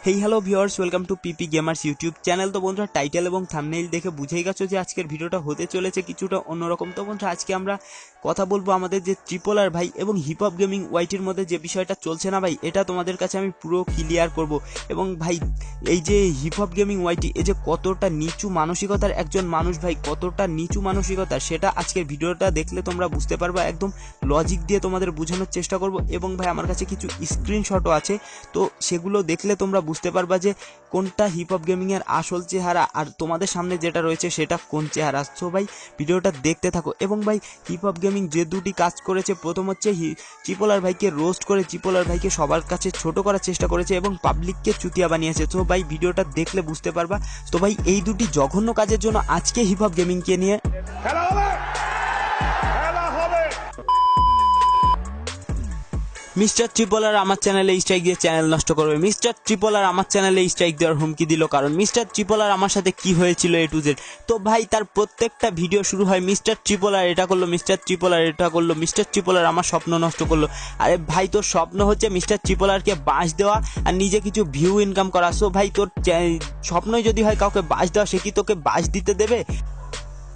Hey hello viewers, welcome to PP gamers YouTube channel. তো বন্ধুরা, title এবং thumbnail দেখে বুঝেই গেছো যে আজকের ভিডিওটা হতে চলেছে কিছুটা অন্যরকম। তো বন্ধুরা, আজকে আমরা কথা বলবো আমাদের যে ট্রিপল আর ভাই এবং হিপ হপ গেমিং ওয়াইটির মধ্যে যে বিষয়টা চলছে না ভাই, এটা তোমাদের কাছে আমি পুরো ক্লিয়ার করব। এবং ভাই, এই যে হিপ হপ গেমিং ওয়াইটি, এই যে কতটা নিচু মানসিকতার একজন মানুষ ভাই, কতটা নিচু মানসিকতা, সেটা আজকের ভিডিওটা দেখলে তোমরা বুঝতে পারবে। একদম লজিক দিয়ে তোমাদের বোঝানোর চেষ্টা করব। এবং ভাই, আমার কাছে কিছু স্ক্রিনশটও আছে, তো সেগুলো দেখলে তোমরা বুঝতে পারবা যে কোনটা হিপ হপ গেমিং এর আসল চেহারা আর তোমাদের সামনে যেটা রয়েছে সেটা কোন চেহারা। সো ভাই, ভিডিওটা দেখতে থাকো। এবং ভাই, হিপ হপ গেমিং যে দুটি কাজ করেছে, প্রথম হচ্ছে ট্রিপল আর ভাইকে রোস্ট করে ট্রিপল আর ভাইকে সবার কাছে ছোট করার চেষ্টা করেছে এবং পাবলিককে চুতিয়া বানিয়েছে। তো ভাই, ভিডিওটা দেখলে বুঝতে পারবা। তো ভাই, এই দুটি জঘন্য কাজের জন্য আজকে হিপ হপ গেমিংকে নিয়ে মিস্টার ট্রিপল আর আমার চ্যানেলে স্ট্রাইক দিয়ে চ্যানেল নষ্ট করবে। মিস্টার ট্রিপল আর আমার চ্যানেলে স্ট্রাইক দেওয়ার হুমকি দিল, কারণ মিস্টার ট্রিপল আর আমার সাথে কি হয়েছিল A to Z। তো ভাই, তার প্রত্যেকটা ভিডিও শুরু হয় মিস্টার ট্রিপল আর এটা করলো, মিস্টার ট্রিপল আর এটা করলো, মিস্টার ট্রিপল আর আমার স্বপ্ন নষ্ট করলো। আরে ভাই, তোর স্বপ্ন হচ্ছে মিস্টার ট্রিপল আরকে বাঁশ দেওয়া আর নিজে কিছু ভিউ ইনকাম করা। সো ভাই, তোর স্বপ্নই যদি হয় কাউকে বাঁশ দেওয়া, সে কি তোকে বাঁশ দিতে দেবে?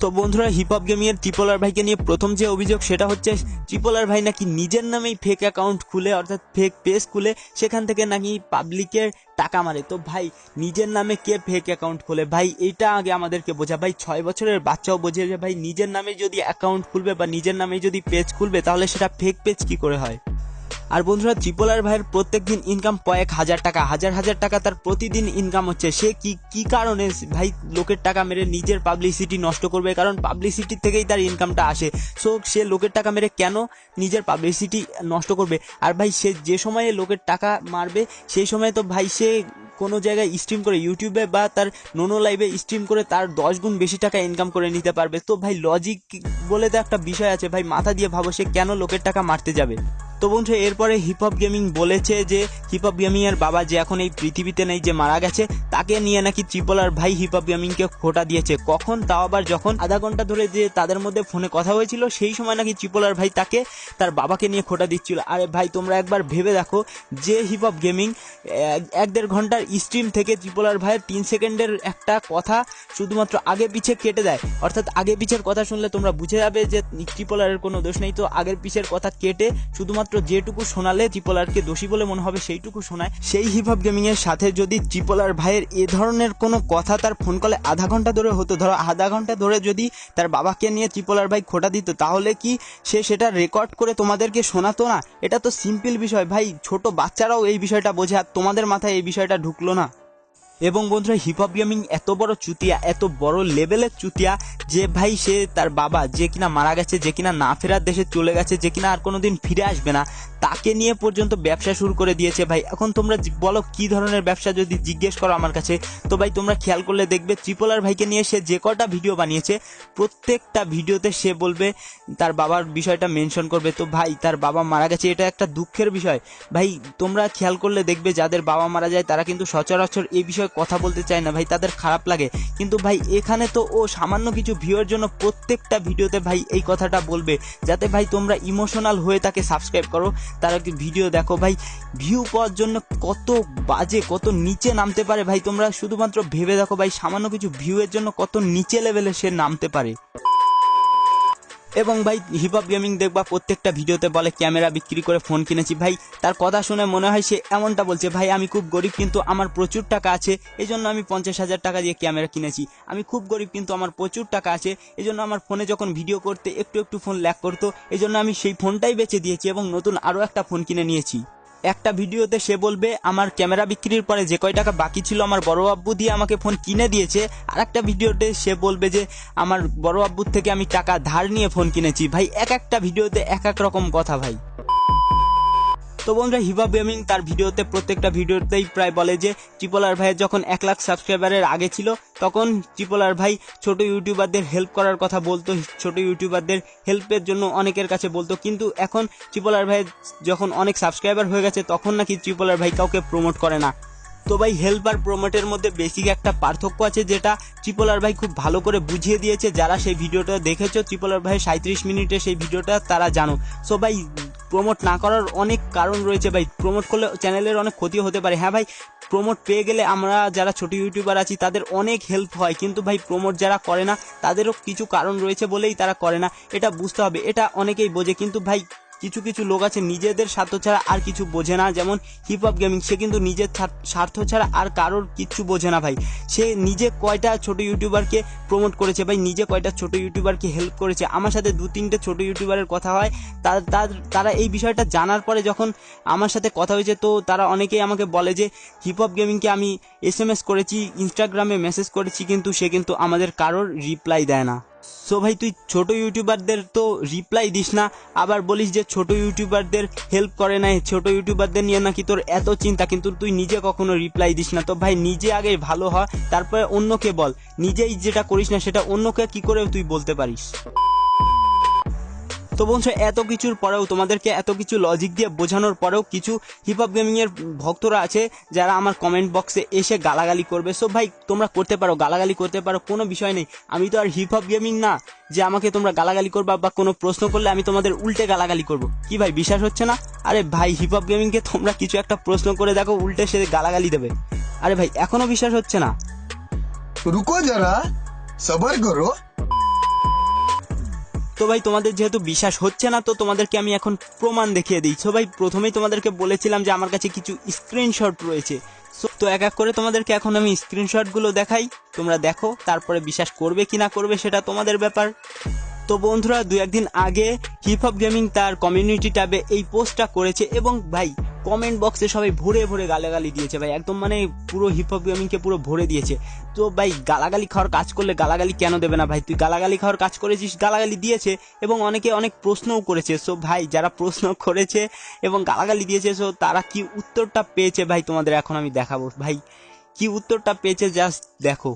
তো বন্ধুরা, হিপ হপ গেমিং এর ট্রিপল আর ভাইকে নিয়ে প্রথম যে অভিযোগ সেটা হচ্ছে ট্রিপল আর ভাই নাকি নিজের নামেই ফেক অ্যাকাউন্ট খুলে, অর্থাৎ ফেক পেজ খুলে সেখান থেকে নাকি পাবলিকের টাকা মারে। তো ভাই, নিজের নামে কে ফেক অ্যাকাউন্ট খোলে ভাই? এটা আগে আমাদেরকে বোঝা ভাই। 6 বছরের বাচ্চাও বোঝে যে ভাই, নিজের নামে যদি অ্যাকাউন্ট খুলবে বা নিজের নামে যদি পেজ খুলবে, তাহলে সেটা ফেক পেজ কি করে হয়? আর বন্ধুরা, ট্রিপল আর ভাইয়ের প্রত্যেকদিন ইনকাম কয়েক হাজার টাকা, হাজার হাজার টাকা তার প্রতিদিন ইনকাম হচ্ছে। সে কি কারণে ভাই লোকের টাকা মেরে নিজের পাবলিসিটি নষ্ট করবে? কারণ পাবলিসিটি থেকেই তার ইনকামটা আসে। সো সে লোকের টাকা মেরে কেন নিজের পাবলিসিটি নষ্ট করবে? আর ভাই, সে যে সময়ে লোকের টাকা মারবে সেই সময় তো ভাই সে কোনো জায়গায় স্ট্রিম করে, ইউটিউবে বা তার নোনো লাইভে স্ট্রিম করে তার 10 গুণ বেশি টাকা ইনকাম করে নিতে পারবে। তো ভাই, লজিক বলে তো একটা বিষয় আছে ভাই, মাথা দিয়ে ভাবো সে কেন লোকের টাকা মারতে যাবে? তো বন্ধু, এরপরে হিপ হপ গেমিং বলেছে যে হিপ হপ গেমিং এর বাবা, যে এখন এই পৃথিবীতে নেই, যে মারা গেছে, তাকে নিয়ে নাকি ট্রিপল আর ভাই হিপ হপ গেমিং কে খোটা দিয়েছে। কখন? তাও আবার যখন আধা ঘন্টা ধরে যে তাদের মধ্যে ফোনে কথা হয়েছিল, সেই সময় নাকি ট্রিপল আর ভাই তাকে তার বাবাকে নিয়ে খোটা দিচ্ছিল। আরে ভাই, তোমরা একবার ভেবে দেখো যে হিপ হপ গেমিং 1-1.5 ঘন্টার স্ট্রিম থেকে ট্রিপল আর ভাইয়ের 3 সেকেন্ডের একটা কথা শুধুমাত্র আগে পিছে কেটে দেয়। অর্থাৎ আগে পিছের কথা শুনলে তোমরা বুঝে যাবে যে ট্রিপল আর এর কোনো দোষ নেই। তো আগের পিছের কথা কেটে শুধুমাত্র যেটুকু শোনালে ট্রিপল আর কে দোষী বলে মনে হবে সেইটুকু শোনায়। সেই হিপ হপ গেমিং এর সাথে যদি ট্রিপল আর ভাইয়ের এ ধরনের কোনো কথা তার ফোন কলে আধা ঘন্টা ধরে হতো, ধরো আধা ঘন্টা ধরে যদি তার বাবাকে নিয়ে ট্রিপল আর ভাই খোটা দিত, তাহলে কি সে সেটা রেকর্ড করে তোমাদেরকে শোনাতো না? এটা তো সিম্পল বিষয় ভাই, ছোট বাচ্চারাও এই বিষয়টা বোঝে, আর তোমাদের মাথায় এই বিষয়টা ঢুকলো না। এবং বন্ধুরা, হিপ হপ গেমিং এত বড় চুতিয়া, এত বড় লেভেলের চুতিয়া যে ভাই, সে তার বাবা যে কিনা মারা গেছে, যে কিনা না ফেরার দেশে চলে গেছে, যে কিনা আর কোনোদিন ফিরে আসবে না, তাকে নিয়ে পর্যন্ত ব্যবসা শুরু করে দিয়েছে ভাই। এখন তোমরা বলো কি ধরনের ব্যবসা, যদি জিজ্ঞেস করো আমার কাছে, তো ভাই তোমরা খেয়াল করলে দেখবে ট্রিপল আর ভাইকে নিয়ে সে যে কটা ভিডিও বানিয়েছে, প্রত্যেকটা ভিডিওতে সে বলবে তার বাবার বিষয়টা মেনশন করবে। তো ভাই, তার বাবা মারা গেছে, এটা একটা দুঃখের বিষয় ভাই। তোমরা খেয়াল করলে দেখবে যাদের বাবা মারা যায় তারা কিন্তু সচরাচর এই বিষয়ে কথা বলতে চায় না ভাই, তাদের খারাপ লাগে। কিন্তু ভাই, এখানে তো ও সামান্য কিছু ভিউয়ের জন্য প্রত্যেকটা ভিডিওতে ভাই এই কথাটা বলবে, যাতে ভাই তোমরা ইমোশনাল হয়ে তাকে সাবস্ক্রাইব করো, তারা ভিডিও দেখো। ভাই, ভিউ পাওয়ার জন্য কত বাজে, কত নিচে নামতে পারে ভাই, তোমরা শুধুমাত্র ভেবে দেখো ভাই, সামান্য কিছু ভিউয়ের জন্য কত নিচে লেভেলে সে নামতে পারে। এবং ভাই, হিপ হপ গেমিং দেখবা প্রত্যেকটা ভিডিওতে বলে ক্যামেরা বিক্রি করে ফোন কিনেছি। ভাই, তার কথা শুনে মনে হয় সে এমনটা বলছে, ভাই আমি খুব গরিব কিন্তু আমার প্রচুর টাকা আছে, এই জন্য আমি 50,000 টাকা দিয়ে ক্যামেরা কিনেছি। আমি খুব গরিব কিন্তু আমার প্রচুর টাকা আছে, এই জন্য আমার ফোনে যখন ভিডিও করতে একটু একটু ফোন ল্যাগ করতো, এই জন্য আমি সেই ফোনটাই বেচে দিয়েছি এবং নতুন আরও একটা ফোন কিনে নিয়েছি। একটা ভিডিওতে সে বলবে আমার ক্যামেরা বিক্রির পরে যে কয় টাকা বাকি ছিল আমার বড় আব্বু দিয়ে আমাকে ফোন কিনে দিয়েছে, আর একটা ভিডিওতে সে বলবে যে আমার বড় আব্বুর থেকে আমি টাকা ধার নিয়ে ফোন কিনেছি। ভাই, এক একটা ভিডিওতে এক এক রকম কথা ভাই। তো বন্ধুরা, হিপ হপ গেমিং তার ভিডিওতে প্রত্যেকটা ভিডিওতেই প্রায় বলে যে ট্রিপল আর ভাইয়ের যখন 1 লাখ সাবস্ক্রাইবারের আগে ছিল, তখন ট্রিপল আর ভাই ছোট ইউটিউবারদের হেল্প করার কথা বলতো, ছোট ইউটিউবারদের হেল্পের জন্য অনেকের কাছে বলতো। কিন্তু এখন ট্রিপল আর ভাইয়ের যখন অনেক সাবস্ক্রাইবার হয়ে গেছে, তখন নাকি ট্রিপল আর ভাই কাউকে প্রমোট করে না। তো ভাই হেল্প আর প্রমোটের মধ্যে বেসিক একটা পার্থক্য আছে, যেটা ট্রিপল আর ভাই খুব ভালো করে বুঝিয়ে দিয়েছে। যারা সেই ভিডিওটা দেখেছো ট্রিপল আর ভাই 37 মিনিটে সেই ভিডিওটা, তারা জানো। সো ভাই প্রমোট না করার অনেক কারণ রয়েছে ভাই, প্রমোট করলে চ্যানেলের অনেক ক্ষতি হতে পারে। হ্যাঁ ভাই, প্রমোট পেয়ে গেলে আমরা যারা ছোট ইউটিউবার আছি তাদের অনেক হেল্প হয়, কিন্তু ভাই প্রমোট যারা করে না তাদেরও কিছু কারণ রয়েছে বলেই তারা করে না, এটা বুঝতে হবে। এটা অনেকেই বোঝে, কিন্তু ভাই কিছু কিছু লোক আছে নিজেদের স্বার্থ ছাড়া আর কিছু বোঝে না। যেমন হিপ হপ গেমিং, সে কিন্তু নিজের স্বার্থ ছাড়া আর কারোর কিচ্ছু বোঝে না ভাই। সে নিজে কয়টা ছোট ইউটিউবারকে প্রমোট করেছে ভাই, নিজে কয়টা ছোট ইউটিউবারকে হেল্প করেছে। আমার সাথে 2-3টে ছোট ইউটিউবারের কথা হয়, তারা এই বিষয়টা জানার পরে যখন আমার সাথে কথা হয়েছে, তো তারা অনেকেই আমাকে বলে যে হিপ হপ গেমিংকে আমি SMS করেছি, ইনস্টাগ্রামে মেসেজ করেছি, কিন্তু সে কিন্তু আমাদের কারোর রিপ্লাই দেয় না। সো ভাই তুই ছোট ইউটিউবারদের তো রিপ্লাই দিস না, আবার বলিস যে ছোট ইউটিউবারদের হেল্প করে না, ছোট ইউটিউবারদের নিয়ে নাকি তোর এত চিন্তা, কিন্তু তুই নিজে কখনো রিপ্লাই দিস না। তো ভাই নিজে আগে ভালো হ, তারপরে অন্যকে বল। নিজেই যেটা করিস না সেটা অন্যকে কি করে তুই বলতে পারিস? তো বন্ধু, এত কিছুর পরেও, তোমাদেরকে এত কিছু লজিক দিয়ে বোঝানোর পরেও কিছু হিপ হপ গেমিং এর ভক্তরা আছে যারা আমার কমেন্ট বক্সে এসে গালাগালি করবে। সো ভাই তোমরা করতে পারো, গালাগালি করতে পারো, কোনো বিষয় নেই। আমি তো আর হিপ হপ গেমিং না যে আমাকে তোমরা গালাগালি করবা, বা কোনো প্রশ্ন করলে আমি তোমাদের উল্টে গালাগালি করব। কি ভাই বিশ্বাস হচ্ছে না? আরে ভাই হিপ হপ গেমিং কে তোমরা কিছু একটা প্রশ্ন করে দেখো, উল্টে সে গালাগালি দেবে। আরে ভাই এখনো বিশ্বাস হচ্ছে না? রুকো যারা, সবার করো। তো ভাই তোমাদের যেহেতু বিশ্বাস হচ্ছে না, তো তোমাদেরকে আমি এখন প্রমাণ দেখিয়ে দিই। সো ভাই প্রথমেই তোমাদেরকে বলেছিলাম যে আমার কাছে কিছু স্ক্রিনশট রয়েছে। তো এক এক করে তোমাদেরকে এখন আমি স্ক্রিনশটগুলো দেখাই, তোমরা দেখো, তারপরে বিশ্বাস করবে কি না করবে সেটা তোমাদের ব্যাপার। তো বন্ধুরা, 2-1 দিন আগে হিপ হপ গেমিং তার কমিউনিটি ট্যাবে এই পোস্টটা করেছে, এবং ভাই কমেন্ট বক্সে সবাই ভরে ভরে গালাগালি দিয়েছে ভাই, একদম মানে পুরো হিপ হপ গেমিংকে পুরো ভরে দিয়েছে। তো ভাই গালাগালি খাওয়ার কাজ করলে গালাগালি কেন দেবে না ভাই? তুই গালাগালি খাওয়ার কাজ করেছিস, গালাগালি দিয়েছে, এবং অনেকে অনেক প্রশ্নও করেছে। সো ভাই যারা প্রশ্ন করেছে এবং গালাগালি দিয়েছে, সো তারা কি উত্তরটা পেয়েছে ভাই তোমাদের এখন আমি দেখাবো। ভাই কি উত্তরটা পেয়েছে জাস্ট দেখো।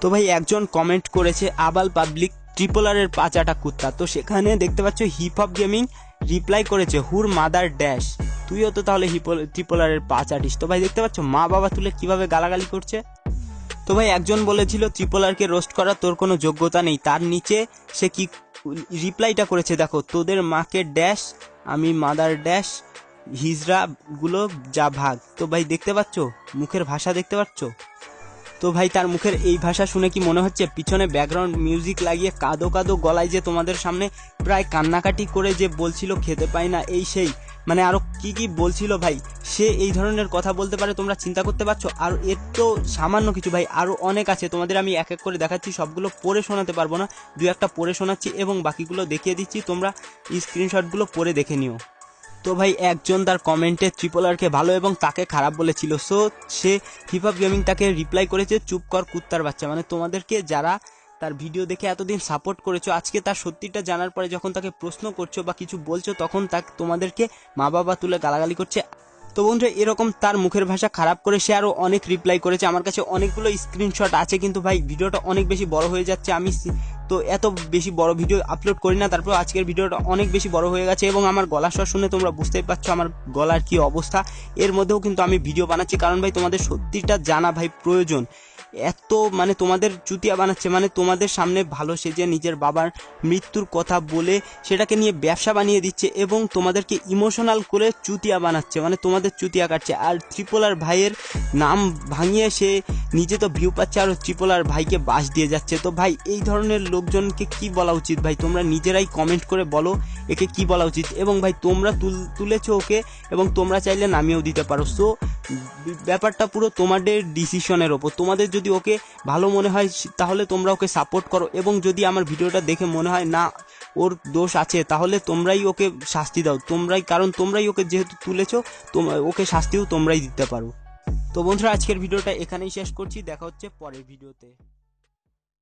তো ভাই একজন কমেন্ট করেছে আবাল পাবলিক ট্রিপল আর এর পাচাটা কুত্তা। তো সেখানে দেখতে পাচ্ছ হিপ হপ গেমিং রিপ্লাই করেছে হুর মাদার ড্যাশ, তুইও তো তাহলে ট্রিপল আর এর পাচাটিস। তো ভাই দেখতে পাচ্ছ মা বাবা তুলে কিভাবে গালাগালি করছে। তো ভাই একজন বলেছিল ট্রিপল আর কে রোস্ট করা তোর কোনো যোগ্যতা নেই, তার নিচে সে কি রিপ্লাইটা করেছে দেখো, তোদের মাকে ড্যাশ, আমি মাদার ড্যাশ, হিজড়া গুলো যা ভাগ। তো ভাই দেখতে পাচ্ছ মুখের ভাষা, দেখতে পাচ্ছ? তো ভাই তার মুখের এই ভাষা শুনে কি মনে হচ্ছে পিছনে ব্যাকগ্রাউন্ড মিউজিক লাগিয়ে কাঁদো কাঁদো গলায় যে তোমাদের সামনে প্রায় কান্নাকাটি করে যে বলছিল খেতে পাই না এই সেই, মানে আরো কি কি বলছিল ভাই, সে এই ধরনের কথা বলতে পারে? তোমরা চিন্তা করতে পারছো? আর এর তো সামান্য কিছু ভাই, আরো অনেক আছে, তোমাদের আমি এক এক করে দেখাচ্ছি, সবগুলো পড়ে শোনাতে পারবো না, 2-1টা পড়ে শোনাচ্ছি এবং বাকিগুলো দেখিয়ে দিচ্ছি, তোমরা স্ক্রিনশটগুলো পড়ে দেখে নিও। তো ভাই একজন তার কমেন্টে ট্রিপল আরকে ভালো এবং তাকে খারাপ বলেছিল। সো সে হিপ হপ গেমিং তাকে রিপ্লাই করেছে চুপ কর কুত্তার বাচ্চা। মানে তোমাদেরকে যারা তার ভিডিও দেখে এতদিন সাপোর্ট করেছো, আজকে তার সত্যিটা জানার পরে যখন তাকে প্রশ্ন করছো বা কিছু বলছো, তখন তাকে তোমাদেরকে মা বাবা তুলে গালাগালি করছে। তো বন্ধুরা এরকম তার মুখের ভাষা খারাপ করে সে আরো অনেক রিপ্লাই করেছে। আমার কাছে অনেকগুলো স্ক্রিনশট আছে, কিন্তু ভাই ভিডিওটা অনেক বেশি বড় হয়ে যাচ্ছে, আমি তো এত বেশি বড় ভিডিও আপলোড করি না। তারপর আজকের ভিডিওটা অনেক বেশি বড় হয়ে গেছে এবং আমার গলা স্বর শুনে তোমরা বুঝতেই পারছো আমার গলার কি অবস্থা। এর মধ্যেও কিন্তু আমি ভিডিও বানাচ্ছি, কারণ ভাই তোমাদের সত্যিটা জানা ভাই প্রয়োজন। এত মানে তোমাদের চুতিয়া বানাচ্ছে, মানে তোমাদের সামনে ভালো সেজে নিজের বাবার মৃত্যুর কথা বলে সেটাকে নিয়ে ব্যবসা বানিয়ে দিচ্ছে এবং তোমাদেরকে ইমোশনাল করে চুতিয়া বানাচ্ছে, মানে তোমাদের চুতিয়া কাটছে। আর ট্রিপল আর ভাইয়ের নাম ভাঙিয়ে সে নিজে তো ভিউ পাচ্ছে আর ট্রিপল আর ভাইকে বাস দিয়ে যাচ্ছে। তো ভাই এই ধরনের লোকজনকে কি বলা উচিত ভাই? তোমরা নিজেরাই কমেন্ট করে বলো একে কি বলা উচিত। এবং ভাই তোমরা তুলেছো ওকে এবং তোমরা চাইলে নামিয়েও দিতে পারো। সো ব্যাপারটা পুরো তোমাদের ডিসিশনের ওপর। তোমাদের যদি ওকে ভালো মনে হয় তাহলে তোমরা ওকে সাপোর্ট করো, এবং যদি আমার ভিডিওটা দেখে মনে হয় না ওর দোষ আছে তাহলে তোমরাই ওকে শাস্তি দাও, তোমরাই, কারণ তোমরাই ওকে যেহেতু তুলেছো ওকে শাস্তিও তোমরাই দিতে পারো। তো বন্ধুরা আজকের ভিডিওটা এখানেই শেষ করছি, দেখা হচ্ছে পরের ভিডিওতে।